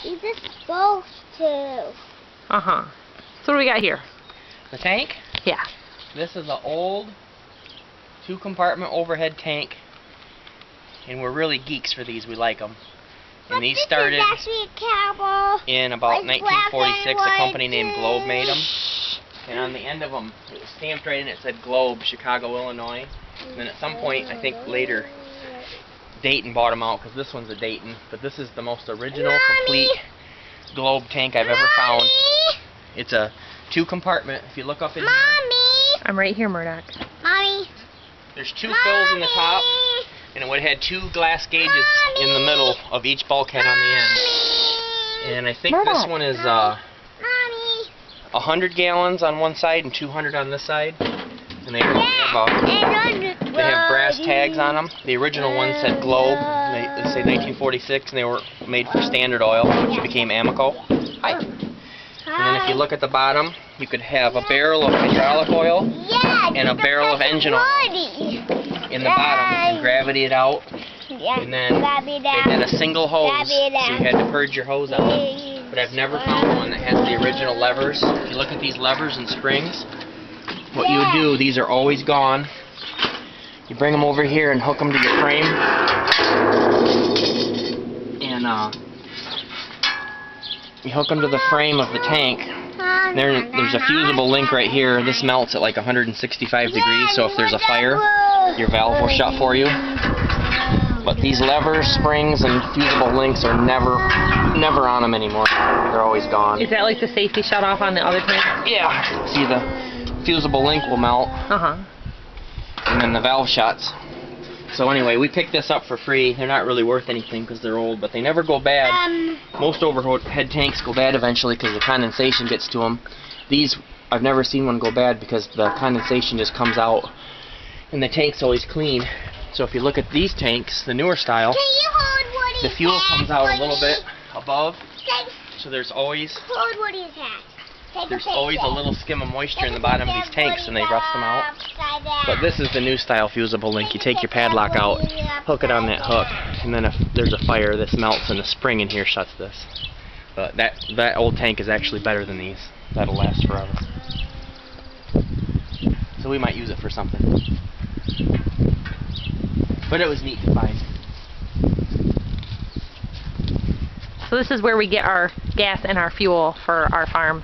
He's supposed to. Uh-huh. So what do we got here? The tank? Yeah. This is an old 2-compartment overhead tank. And we're really geeks for these. We like them. And these started This is actually a cowboy. in about It's black 1946. and A company white. named Globe made them. And on the end of them, it was stamped right in. It said Globe, Chicago, Illinois. And then at some point, I think later, Dayton bought them out because this one's a Dayton. But this is the most original, complete Globe tank I've ever found. It's a 2-compartment. If you look up in here, Mommy! I'm right here, Murdoch. Mommy! there's 2 fills in the top. And it would have had 2 glass gauges in the middle of each bulkhead on the end. And I think this one is Mommy! 100 gallons on one side and 200 on this side. And they have brass tags on them. The original one said Globe. They say 1946, and they were made for Standard Oil, which became Amoco. Hi. And then if you look at the bottom, you could have a barrel of hydraulic oil and a barrel of engine oil in the bottom and gravity it out. And then they had a single hose, so you had to purge your hose out. But I've never found one that has the original levers. If you look at these levers and springs, what you would do, these are always gone. You bring them over here and hook them to your frame. And you hook them to the frame of the tank. There's a fusible link right here. This melts at like 165 degrees, so if there's a fire, your valve will shut for you. But these levers, springs, and fusible links are never on them anymore. They're always gone. Is that like the safety shut off on the other tank? Yeah. See, the fusible link will melt, Uh-huh. and then the valve shuts. So anyway, we picked this up for free. They're not really worth anything because they're old, but they never go bad. Most overhead tanks go bad eventually because the condensation gets to them. These, I've never seen one go bad because the condensation just comes out, and the tank's always clean. So if you look at these tanks, the newer style, the fuel comes out a little bit above, so there's always a little skim of moisture in the bottom of these tanks, and they rust them out. But this is the new style fusible link. You take your padlock out, hook it on that hook, and then if there's a fire, this melts and the spring in here shuts this. But that old tank is actually better than these. That'll last forever. So we might use it for something. But it was neat to find. So this is where we get our gas and our fuel for our farm.